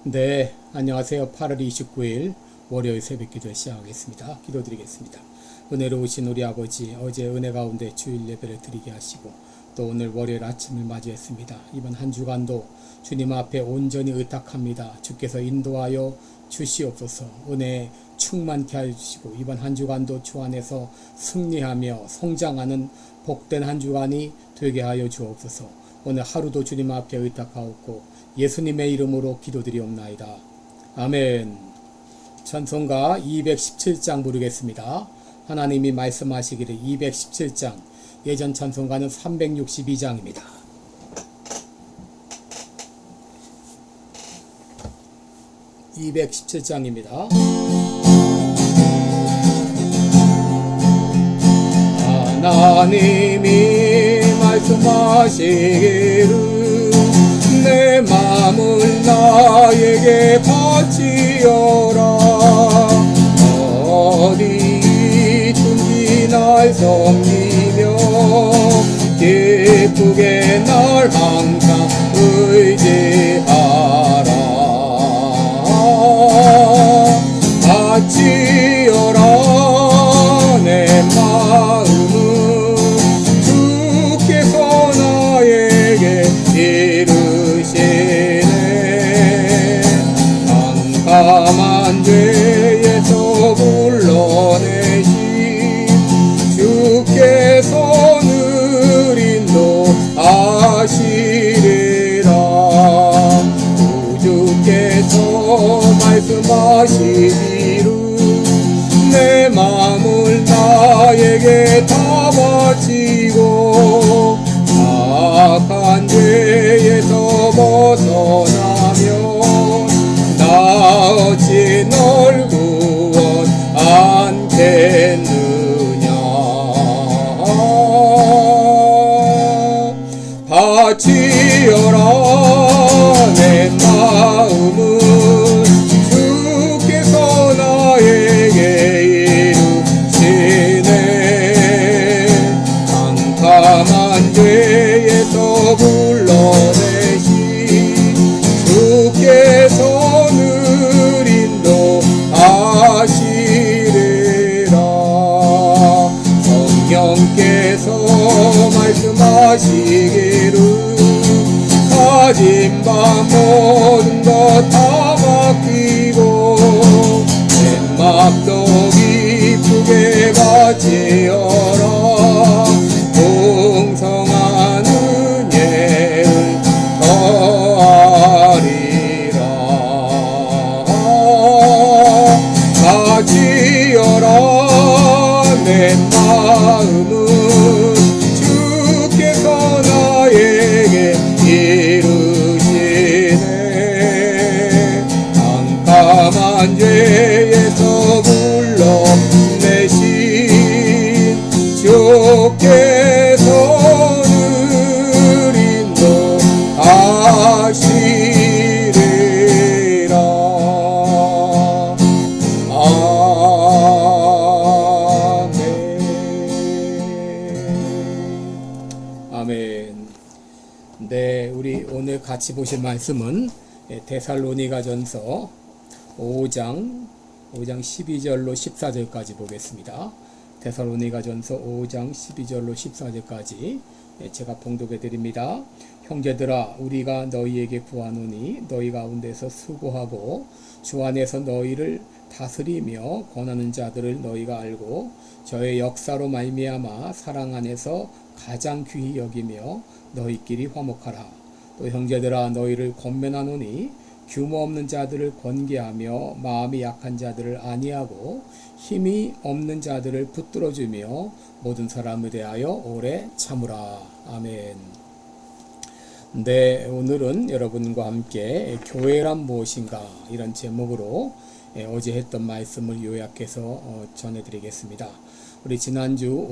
네, 안녕하세요. 8월 29일 월요일 새벽 기도 시작하겠습니다. 기도드리겠습니다. 은혜로우신 우리 아버지, 어제 은혜 가운데 주일 예배를 드리게 하시고 또 오늘 월요일 아침을 맞이했습니다. 이번 한 주간도 주님 앞에 온전히 의탁합니다. 주께서 인도하여 주시옵소서. 은혜 충만케 해주시고 이번 한 주간도 주 안에서 승리하며 성장하는 복된 한 주간이 되게 하여 주옵소서. 오늘 하루도 주님 앞에 의탁하옵고 예수님의 이름으로 기도드리옵나이다. 아멘. 찬송가 217장 부르겠습니다. 하나님이 말씀하시기를 217장, 예전 찬송가는 362장입니다. (217장입니다) 하나님이 말씀하시기를 내 마음을 나에게 바치어라. 어디든지 날 섬기며 기쁘게 날 항상 의지하라. 바치어라 내 마음을 주께서 나에게 이르시네. 깜깜한 죄에서 불러내신 주께서 늘 인도하시리라. 주께서 말씀하시기를 내 마음을 나에게 다 바치고 악한 죄에서 벗어나면 나 어찌 널 구원하겠느냐. 바치어라 내 마음을 주께서 나에게 이루시네. 깜깜한 죄에서 불러내신 주께서 늘 인도하시리라. 성령께서 말씀하시기를 가진 바 모든 것 다 맡기고 내 맘도 기쁘게 바치어라. 풍성한 은혜를 더하리라. 바치어라 내 마음을 주께서 나에게 이루시네. 깜깜한 죄에서 불러내신 주께서 늘 인도하시리라. 아멘. 네, 우리 오늘 같이 보실 말씀은 데살로니가전서 5장 12절로 14절까지 보겠습니다. 데살로니가전서 5장 12절로 14절까지 제가 봉독해 드립니다. 형제들아, 우리가 너희에게 구하노니 너희 가운데서 수고하고 주 안에서 너희를 다스리며 권하는 자들을 너희가 알고 저의 역사로 말미암아 사랑 안에서 가장 귀히 여기며 너희끼리 화목하라. 또 형제들아, 너희를 권면하노니 규모 없는 자들을 권계하며 마음이 약한 자들을 안위하고 힘이 없는 자들을 붙들어주며 모든 사람에 대하여 오래 참으라. 아멘. 네, 오늘은 여러분과 함께 교회란 무엇인가 이런 제목으로 어제 했던 말씀을 요약해서 전해드리겠습니다. 우리 지난주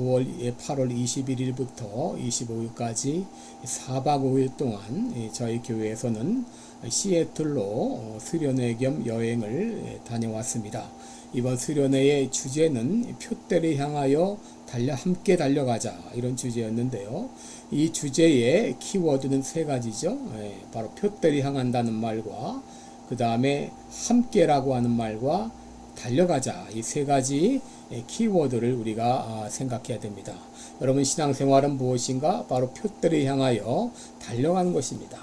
8월 21일부터 25일까지 4박 5일 동안 저희 교회에서는 시애틀로 수련회 겸 여행을 다녀왔습니다. 이번 수련회의 주제는 표대를 향하여 함께 달려가자, 이런 주제였는데요. 이 주제의 키워드는 세 가지죠. 바로 표대를 향한다는 말과 그 다음에 함께라고 하는 말과 달려가자, 이 세 가지 키워드를 우리가 생각해야 됩니다. 여러분, 신앙생활은 무엇인가? 바로 표대를 향하여 달려가는 것입니다.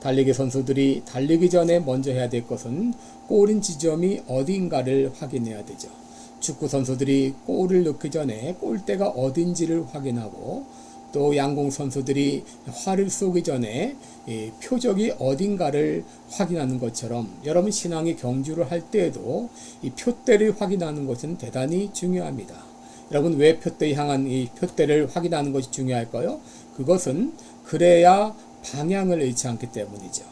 달리기 선수들이 달리기 전에 먼저 해야 될 것은 골인 지점이 어딘가를 확인해야 되죠. 축구 선수들이 골을 넣기 전에 골대가 어딘지를 확인하고, 또 양궁 선수들이 활을 쏘기 전에 표적이 어딘가를 확인하는 것처럼, 여러분 신앙의 경주를 할 때에도 이 표대를 확인하는 것은 대단히 중요합니다. 여러분, 왜 표대에 향한 이 표대를 확인하는 것이 중요할까요? 그것은 그래야 방향을 잃지 않기 때문이죠.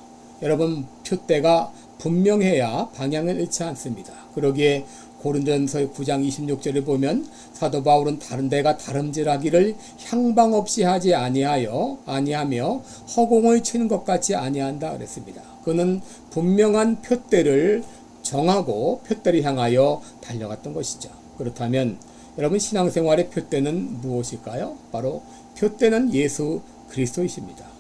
여러분, 표대가 분명해야 방향을 잃지 않습니다. 그러기에 고린도전서 9장 26절에 보면 사도 바울은 다른 데가 다름질하기를 향방 없이 하지 아니하며 허공을 치는 것 같이 아니한다 그랬습니다. 그는 분명한 표대를 정하고 표대를 향하여 달려갔던 것이죠. 그렇다면 여러분, 신앙생활의 표대는 무엇일까요? 바로 표대는 예수 그리스도이십니다.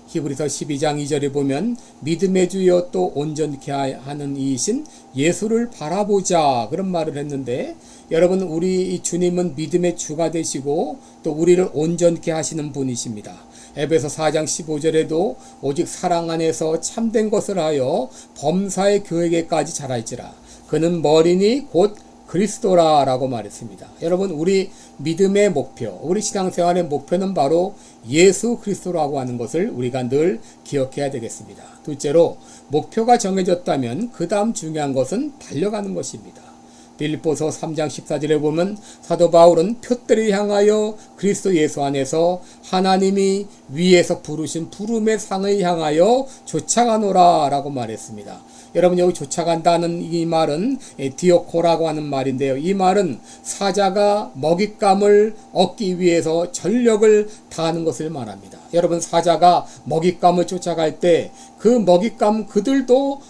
히브리서 12장 2절에 보면 믿음의 주여 또 온전케 하는 이이신 예수를 바라보자, 그런 말을 했는데, 여러분, 우리 주님은 믿음의 주가 되시고 또 우리를 온전케 하시는 분이십니다. 에베소 4장 15절에도 오직 사랑 안에서 참된 것을 하여 범사의 교회에게까지 자랄지라, 그는 머리니 곧 그리스도라 라고 말했습니다. 여러분, 우리 믿음의 목표, 우리 신앙생활의 목표는 바로 예수 그리스도라고 하는 것을 우리가 늘 기억해야 되겠습니다. 둘째로, 목표가 정해졌다면 그 다음 중요한 것은 달려가는 것입니다. 빌립보서 3장 14절에 보면 사도 바울은 표대를 향하여 그리스도 예수 안에서 하나님이 위에서 부르신 부름의 상을 향하여 쫓아가노라 라고 말했습니다. 여러분, 여기 쫓아간다는 이 말은 디오코라고 하는 말인데요. 이 말은 사자가 먹잇감을 얻기 위해서 전력을 다하는 것을 말합니다. 여러분, 사자가 먹잇감을 쫓아갈 때 그 먹잇감 그들도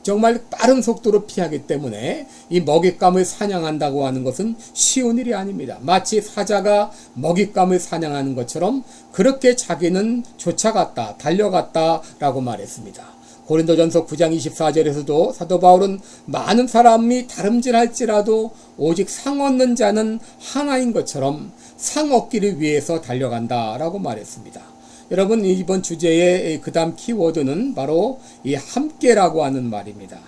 정말 빠른 속도로 피하기 때문에 이 먹잇감을 사냥한다고 하는 것은 쉬운 일이 아닙니다. 마치 사자가 먹잇감을 사냥하는 것처럼 그렇게 자기는 쫓아갔다, 달려갔다라고 말했습니다. 고린도전서 9장 24절에서도 사도 바울은 많은 사람이 다름질할지라도 오직 상 얻는 자는 하나인 것처럼 상 얻기를 위해서 달려간다라고 말했습니다. 여러분, 이번 주제의 그 다음 키워드는 바로 이 함께라고 하는 말입니다.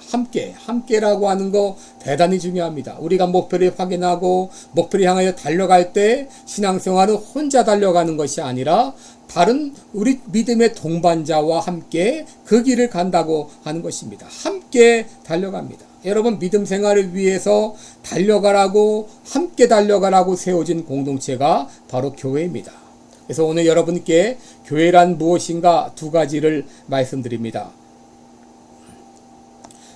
함께라고 하는 거 대단히 중요합니다. 우리가 목표를 확인하고 목표를 향하여 달려갈 때 신앙생활은 혼자 달려가는 것이 아니라 다른 우리 믿음의 동반자와 함께 그 길을 간다고 하는 것입니다. 함께 달려갑니다. 여러분, 믿음 생활을 위해서 달려가라고, 함께 달려가라고 세워진 공동체가 바로 교회입니다. 그래서 오늘 여러분께 교회란 무엇인가 두 가지를 말씀드립니다.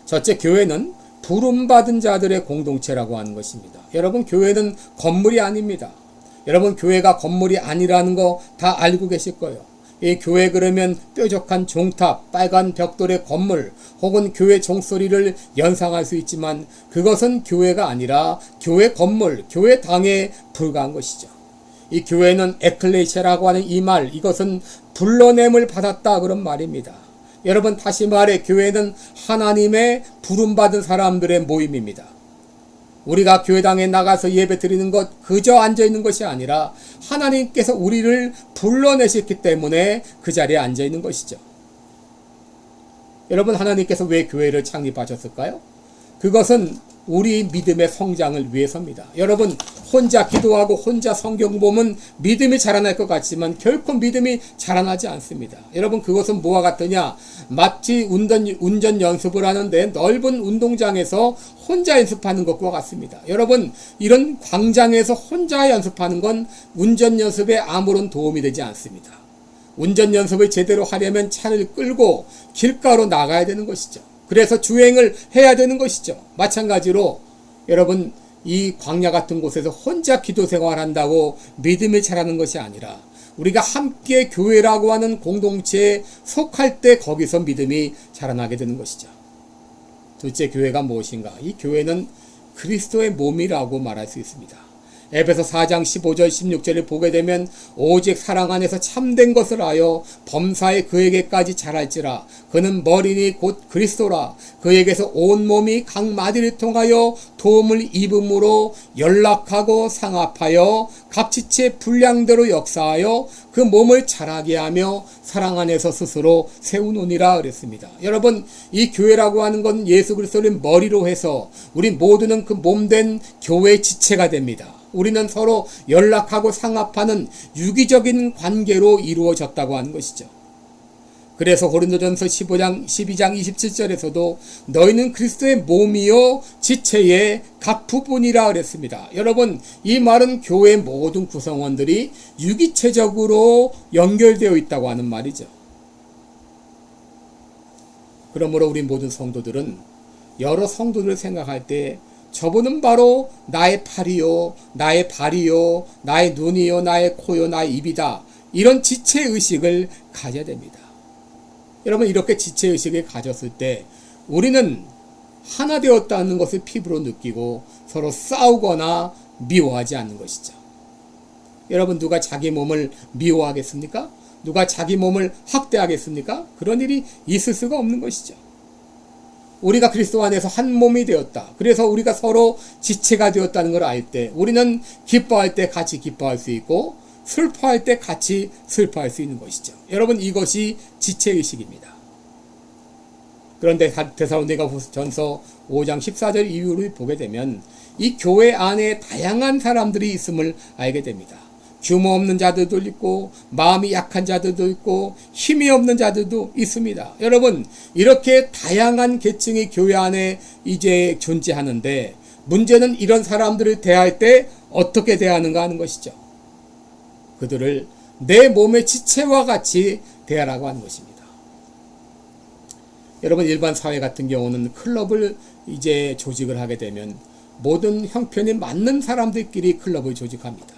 첫째, 교회는 부름받은 자들의 공동체라고 하는 것입니다. 여러분, 교회는 건물이 아닙니다. 여러분, 교회가 건물이 아니라는 거 다 알고 계실 거예요. 이 교회 그러면 뾰족한 종탑, 빨간 벽돌의 건물, 혹은 교회 종소리를 연상할 수 있지만 그것은 교회가 아니라 교회 건물, 교회 당에 불과한 것이죠. 이 교회는 에클레시아라고 하는 이 말, 이것은 불러냄을 받았다 그런 말입니다. 여러분, 다시 말해 교회는 하나님의 부름받은 사람들의 모임입니다. 우리가 교회당에 나가서 예배 드리는 것, 그저 앉아있는 것이 아니라 하나님께서 우리를 불러내셨기 때문에 그 자리에 앉아있는 것이죠. 여러분, 하나님께서 왜 교회를 창립하셨을까요? 그것은 우리 믿음의 성장을 위해서입니다. 여러분, 혼자 기도하고 혼자 성경 보면 믿음이 자라날 것 같지만 결코 믿음이 자라나지 않습니다. 여러분, 그것은 뭐와 같으냐? 마치 운전 연습을 하는데 넓은 운동장에서 혼자 연습하는 것과 같습니다. 여러분, 이런 광장에서 혼자 연습하는 건 운전 연습에 아무런 도움이 되지 않습니다. 운전 연습을 제대로 하려면 차를 끌고 길가로 나가야 되는 것이죠. 그래서 주행을 해야 되는 것이죠. 마찬가지로 여러분, 이 광야 같은 곳에서 혼자 기도 생활한다고 믿음이 자라는 것이 아니라 우리가 함께 교회라고 하는 공동체에 속할 때 거기서 믿음이 자라나게 되는 것이죠. 둘째, 교회가 무엇인가? 이 교회는 그리스도의 몸이라고 말할 수 있습니다. 에베소 4장 15절 16절을 보게 되면 오직 사랑 안에서 참된 것을 하여 범사에 그에게까지 자랄지라. 그는 머리니 곧 그리스도라. 그에게서 온몸이 각 마디를 통하여 도움을 입음으로 연락하고 상합하여 각지체 분량대로 역사하여 그 몸을 자라게 하며 사랑 안에서 스스로 세우노니라 그랬습니다. 여러분, 이 교회라고 하는 건 예수 그리스도를 머리로 해서 우리 모두는 그 몸된 교회의 지체가 됩니다. 우리는 서로 연락하고 상합하는 유기적인 관계로 이루어졌다고 하는 것이죠. 그래서 고린도전서 12장 27절에서도 너희는 그리스도의 몸이요 지체의 각 부분이라 그랬습니다. 여러분, 이 말은 교회의 모든 구성원들이 유기체적으로 연결되어 있다고 하는 말이죠. 그러므로 우리 모든 성도들은 여러 성도들을 생각할 때 저분은 바로 나의 팔이요, 나의 발이요, 나의 눈이요, 나의 코요, 나의 입이다. 이런 지체의식을 가져야 됩니다. 여러분, 이렇게 지체의식을 가졌을 때 우리는 하나 되었다는 것을 피부로 느끼고 서로 싸우거나 미워하지 않는 것이죠. 여러분, 누가 자기 몸을 미워하겠습니까? 누가 자기 몸을 학대하겠습니까? 그런 일이 있을 수가 없는 것이죠. 우리가 그리스도 안에서 한 몸이 되었다. 그래서 우리가 서로 지체가 되었다는 걸 알 때 우리는 기뻐할 때 같이 기뻐할 수 있고 슬퍼할 때 같이 슬퍼할 수 있는 것이죠. 여러분, 이것이 지체의식입니다. 그런데 데살로니가전서 5장 14절 이후를 보게 되면 이 교회 안에 다양한 사람들이 있음을 알게 됩니다. 규모 없는 자들도 있고 마음이 약한 자들도 있고 힘이 없는 자들도 있습니다. 여러분, 이렇게 다양한 계층이 교회 안에 이제 존재하는데 문제는 이런 사람들을 대할 때 어떻게 대하는가 하는 것이죠. 그들을 내 몸의 지체와 같이 대하라고 하는 것입니다. 여러분, 일반 사회 같은 경우는 클럽을 이제 조직을 하게 되면 모든 형편이 맞는 사람들끼리 클럽을 조직합니다.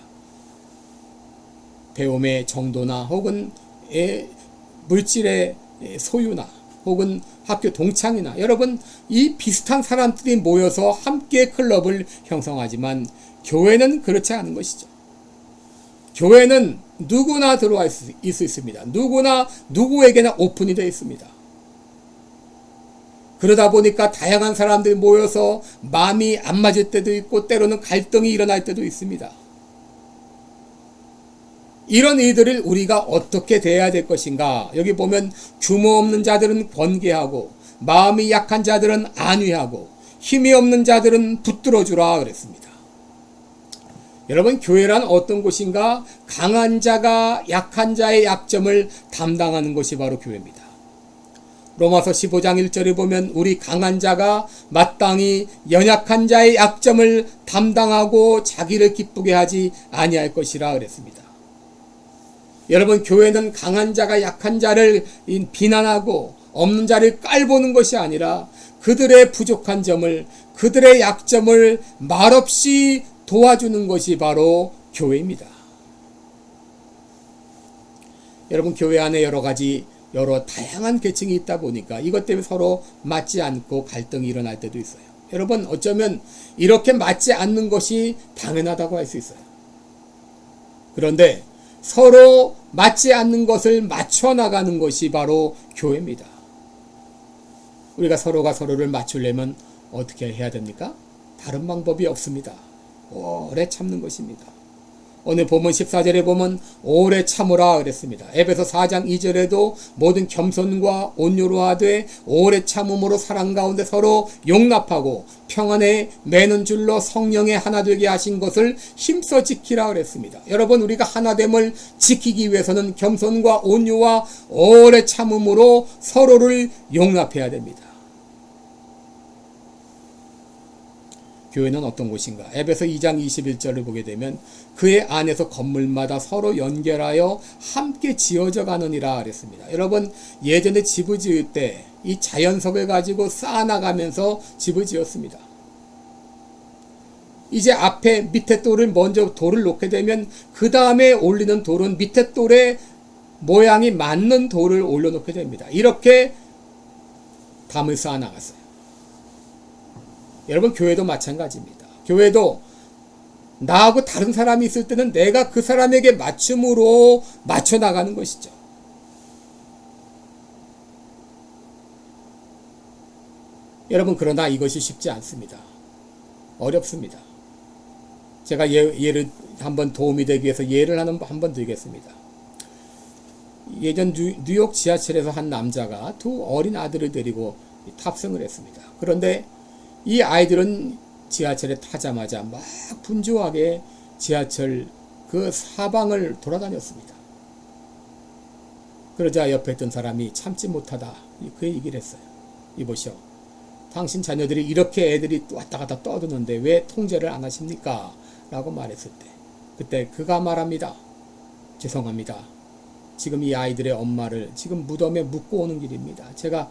배움의 정도나 혹은 물질의 소유나 혹은 학교 동창이나 여러분, 이 비슷한 사람들이 모여서 함께 클럽을 형성하지만 교회는 그렇지 않은 것이죠. 교회는 누구나 들어갈 수 있습니다. 누구나 누구에게나 오픈이 되어 있습니다. 그러다 보니까 다양한 사람들이 모여서 마음이 안 맞을 때도 있고 때로는 갈등이 일어날 때도 있습니다. 이런 이들을 우리가 어떻게 대해야 될 것인가? 여기 보면 규모 없는 자들은 권계하고 마음이 약한 자들은 안위하고 힘이 없는 자들은 붙들어주라 그랬습니다. 여러분, 교회란 어떤 곳인가? 강한 자가 약한 자의 약점을 담당하는 것이 바로 교회입니다. 로마서 15장 1절에 보면 우리 강한 자가 마땅히 연약한 자의 약점을 담당하고 자기를 기쁘게 하지 아니할 것이라 그랬습니다. 여러분, 교회는 강한 자가 약한 자를 비난하고 없는 자를 깔보는 것이 아니라 그들의 부족한 점을, 그들의 약점을 말없이 도와주는 것이 바로 교회입니다. 여러분, 교회 안에 여러 다양한 계층이 있다 보니까 이것 때문에 서로 맞지 않고 갈등이 일어날 때도 있어요. 여러분, 어쩌면 이렇게 맞지 않는 것이 당연하다고 할 수 있어요. 그런데 서로 맞지 않는 것을 맞춰 나가는 것이 바로 교회입니다. 우리가 서로가 서로를 맞추려면 어떻게 해야 됩니까? 다른 방법이 없습니다. 오래 참는 것입니다. 오늘 본문 14절에 보면 오래 참으라 그랬습니다. 에베소 4장 2절에도 모든 겸손과 온유로 하되 오래 참음으로 사랑 가운데 서로 용납하고 평안에 매는 줄로 성령의 하나 되게 하신 것을 힘써 지키라 그랬습니다. 여러분, 우리가 하나됨을 지키기 위해서는 겸손과 온유와 오래 참음으로 서로를 용납해야 됩니다. 교회는 어떤 곳인가? 에베소 2장 21절을 보게 되면 그의 안에서 건물마다 서로 연결하여 함께 지어져 가느니라 그랬습니다. 여러분, 예전에 집을 지을 때 이 자연석을 가지고 쌓아나가면서 집을 지었습니다. 이제 앞에 밑에 먼저 돌을 놓게 되면 그 다음에 올리는 돌은 밑에 돌의 모양이 맞는 돌을 올려놓게 됩니다. 이렇게 담을 쌓아나갔어요. 여러분, 교회도 마찬가지입니다. 교회도 나하고 다른 사람이 있을 때는 내가 그 사람에게 맞춤으로 맞춰 나가는 것이죠. 여러분, 그러나 이것이 쉽지 않습니다. 어렵습니다. 제가 예를 한번 도움이 되기 위해서 예를 한번 드리겠습니다. 예전 뉴욕 지하철에서 한 남자가 두 어린 아들을 데리고 탑승을 했습니다. 그런데 이 아이들은 지하철에 타자마자 막 분주하게 지하철 그 사방을 돌아다녔습니다. 그러자 옆에 있던 사람이 참지 못하다 그 얘기를 했어요. 이보시오, 당신 자녀들이 이렇게 애들이 왔다 갔다 떠드는데 왜 통제를 안 하십니까? 라고 말했을 때, 그때 그가 말합니다. 죄송합니다. 지금 이 아이들의 엄마를 지금 무덤에 묻고 오는 길입니다. 제가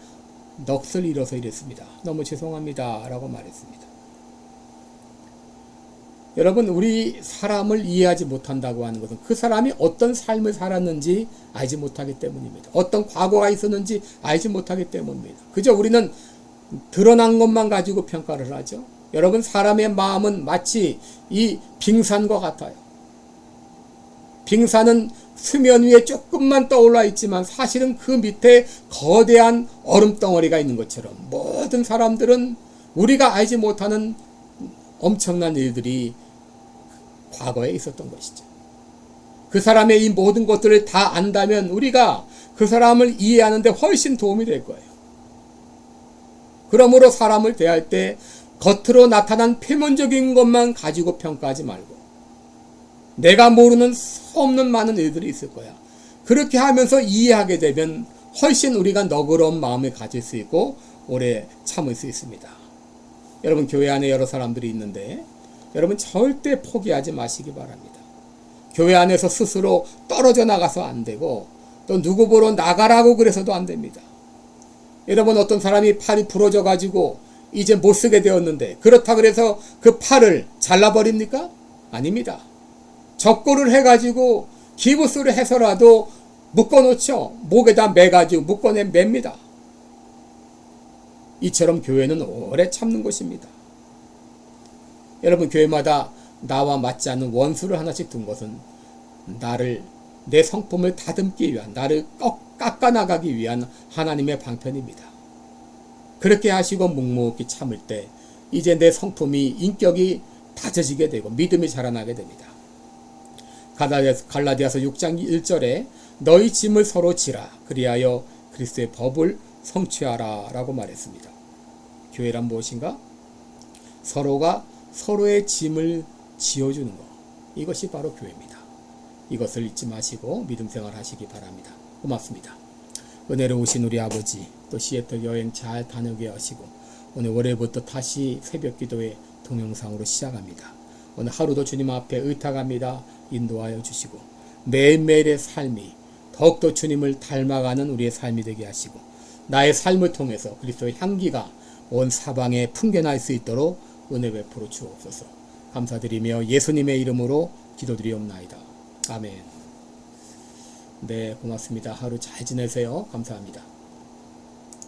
넋을 잃어서 이랬습니다. 너무 죄송합니다. 라고 말했습니다. 여러분, 우리 사람을 이해하지 못한다고 하는 것은 그 사람이 어떤 삶을 살았는지 알지 못하기 때문입니다. 어떤 과거가 있었는지 알지 못하기 때문입니다. 그저 우리는 드러난 것만 가지고 평가를 하죠. 여러분, 사람의 마음은 마치 이 빙산과 같아요. 빙산은 수면 위에 조금만 떠올라 있지만 사실은 그 밑에 거대한 얼음덩어리가 있는 것처럼 모든 사람들은 우리가 알지 못하는 엄청난 일들이 과거에 있었던 것이죠. 그 사람의 이 모든 것들을 다 안다면 우리가 그 사람을 이해하는 데 훨씬 도움이 될 거예요. 그러므로 사람을 대할 때 겉으로 나타난 표면적인 것만 가지고 평가하지 말고 내가 모르는 수없는 많은 일들이 있을 거야. 그렇게 하면서 이해하게 되면 훨씬 우리가 너그러운 마음을 가질 수 있고 오래 참을 수 있습니다. 여러분, 교회 안에 여러 사람들이 있는데 여러분 절대 포기하지 마시기 바랍니다. 교회 안에서 스스로 떨어져 나가서 안 되고 또 누구 보러 나가라고 그래서도 안 됩니다. 여러분, 어떤 사람이 팔이 부러져 가지고 이제 못 쓰게 되었는데 그렇다 그래서 그 팔을 잘라버립니까? 아닙니다. 적고를 해가지고 기부스를 해서라도 묶어놓죠. 목에다 매가지고 묶어내 맵니다. 이처럼 교회는 오래 참는 것입니다. 여러분, 교회마다 나와 맞지 않는 원수를 하나씩 둔 것은 내 성품을 다듬기 위한, 나를 깎아나가기 위한 하나님의 방편입니다. 그렇게 하시고 묵묵히 참을 때 이제 내 성품이, 인격이 다져지게 되고 믿음이 자라나게 됩니다. 갈라디아서 6장 1절에 너희 짐을 서로 지라 그리하여 그리스도의 법을 성취하라 라고 말했습니다. 교회란 무엇인가? 서로가 서로의 짐을 지어주는 것, 이것이 바로 교회입니다. 이것을 잊지 마시고 믿음 생활 하시기 바랍니다. 고맙습니다. 은혜로우신 우리 아버지, 또 시애틀 여행 잘 다녀오게 하시고 오늘 월요일부터 다시 새벽 기도회 동영상으로 시작합니다. 오늘 하루도 주님 앞에 의탁합니다. 인도하여 주시고 매일매일의 삶이 더욱더 주님을 닮아가는 우리의 삶이 되게 하시고 나의 삶을 통해서 그리스도의 향기가 온 사방에 풍겨날 수 있도록 은혜 베풀어 주옵소서. 감사드리며 예수님의 이름으로 기도드리옵나이다. 아멘. 네, 고맙습니다. 하루 잘 지내세요. 감사합니다.